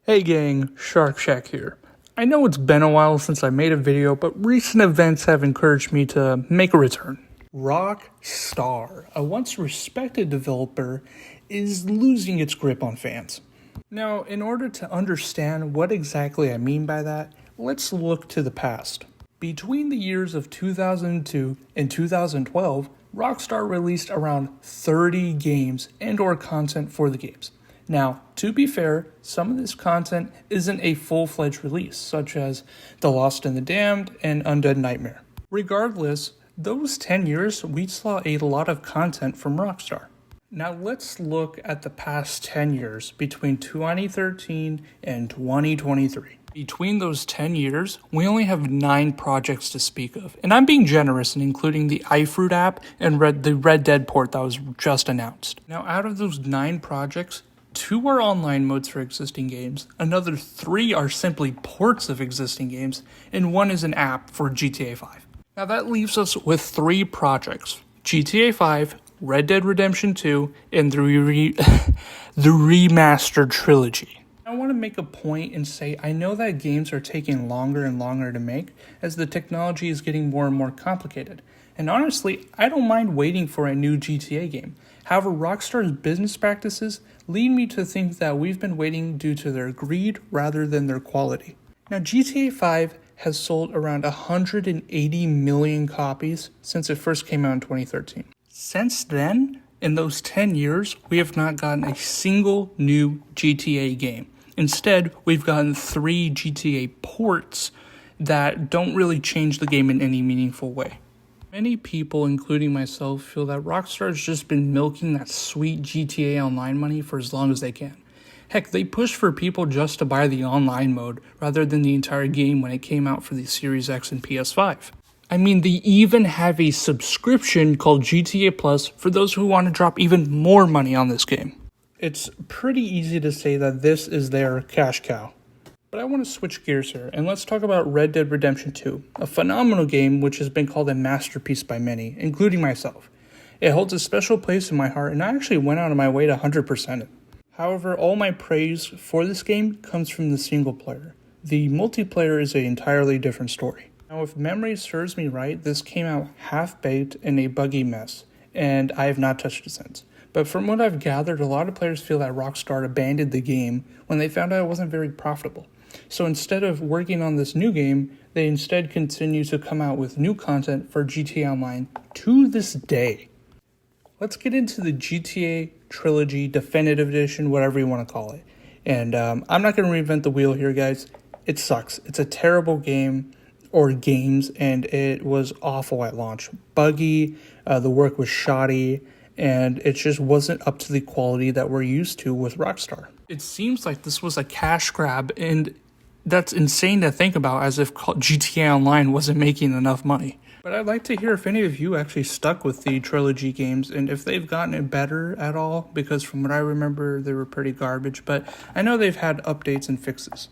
Hey gang, Shark Shack here. I know it's been a while since I made a video, but recent events have encouraged me to make a return. Rockstar, a once respected developer, is losing its grip on fans. Now, in order to understand what exactly I mean by that, let's look to the past. Between the years of 2002 and 2012, Rockstar released around 30 games and/or content for the games. Now, to be fair, some of this content isn't a full-fledged release, such as The Lost and the Damned and Undead Nightmare. Regardless, those 10 years, we saw a lot of content from Rockstar. Now let's look at the past 10 years between 2013 and 2023. Between those 10 years, we only have 9 projects to speak of. And I'm being generous in including the iFruit app and the Red Dead port that was just announced. Now out of those 9 projects, 2 are online modes for existing games, another 3 are simply ports of existing games, and 1 is an app for GTA 5. Now that leaves us with 3 projects: GTA 5, Red Dead Redemption 2, and the remastered trilogy. I want to make a point and say I know that games are taking longer and longer to make as the technology is getting more and more complicated. And honestly, I don't mind waiting for a new GTA game. However, Rockstar's business practices lead me to think that we've been waiting due to their greed rather than their quality. Now, GTA 5 has sold around 180 million copies since it first came out in 2013. Since then, in those 10 years, we have not gotten a single new GTA game. Instead, we've gotten 3 GTA ports that don't really change the game in any meaningful way. Many people, including myself, feel that Rockstar has just been milking that sweet GTA Online money for as long as they can. Heck, they pushed for people just to buy the online mode rather than the entire game when it came out for the Series X and PS5. I mean, they even have a subscription called GTA Plus for those who want to drop even more money on this game. It's pretty easy to say that this is their cash cow. But I want to switch gears here, and let's talk about Red Dead Redemption 2, a phenomenal game which has been called a masterpiece by many, including myself. It holds a special place in my heart, and I actually went out of my way to 100% it. However, all my praise for this game comes from the single player. The multiplayer is an entirely different story. Now, if memory serves me right, this came out half-baked and a buggy mess, and I have not touched it since. But from what I've gathered, a lot of players feel that Rockstar abandoned the game when they found out it wasn't very profitable. So instead of working on this new game, they instead continue to come out with new content for GTA Online to this day. Let's get into the GTA Trilogy Definitive Edition, whatever you want to call it. And I'm not going to reinvent the wheel here, guys. It sucks. It's a terrible game or games, and it was awful at launch. Buggy, the work was shoddy, and it just wasn't up to the quality that we're used to with Rockstar. It seems like this was a cash grab, and that's insane to think about, as if GTA Online wasn't making enough money. But I'd like to hear if any of you actually stuck with the trilogy games and if they've gotten it better at all, because from what I remember, they were pretty garbage, but I know they've had updates and fixes.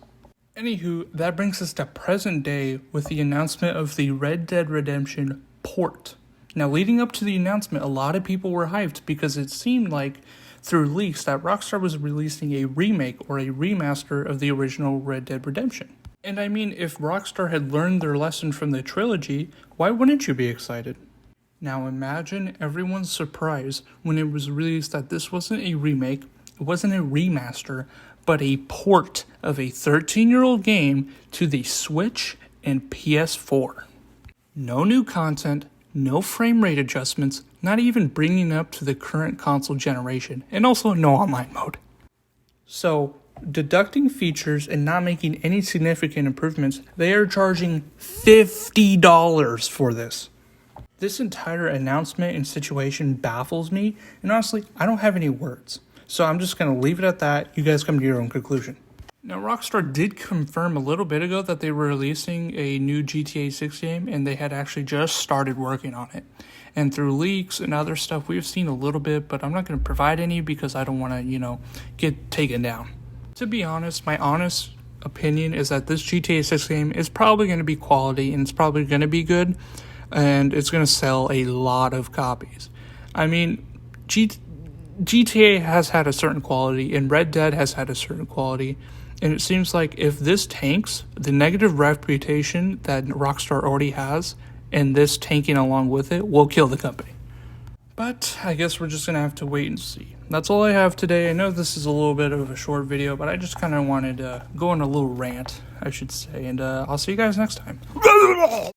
Anywho, that brings us to present day with the announcement of the Red Dead Redemption port. Now, leading up to the announcement, a lot of people were hyped because it seemed like through leaks that Rockstar was releasing a remake or a remaster of the original Red Dead Redemption. And I mean, if Rockstar had learned their lesson from the trilogy, why wouldn't you be excited? Now imagine everyone's surprise when it was released that this wasn't a remake, it wasn't a remaster, but a port of a 13-year-old game to the Switch and PS4. No new content, no frame rate adjustments, not even bringing it up to the current console generation, and also no online mode. So, deducting features and not making any significant improvements, they are charging $50 for this. This entire announcement and situation baffles me, and honestly, I don't have any words. So I'm just going to leave it at that. You guys come to your own conclusion. Now, Rockstar did confirm a little bit ago that they were releasing a new GTA 6 game, and they had actually just started working on it. And through leaks and other stuff, we've seen a little bit, but I'm not going to provide any because I don't want to, get taken down. To be honest, my honest opinion is that this GTA 6 game is probably going to be quality, and it's probably going to be good, and it's going to sell a lot of copies. I mean, GTA has had a certain quality, and Red Dead has had a certain quality, And it seems like if this tanks, the negative reputation that Rockstar already has, and this tanking along with it, will kill the company. But I guess we're just going to have to wait and see. That's all I have today. I know this is a little bit of a short video, but I just kind of wanted to go on a little rant, I should say. And I'll see you guys next time.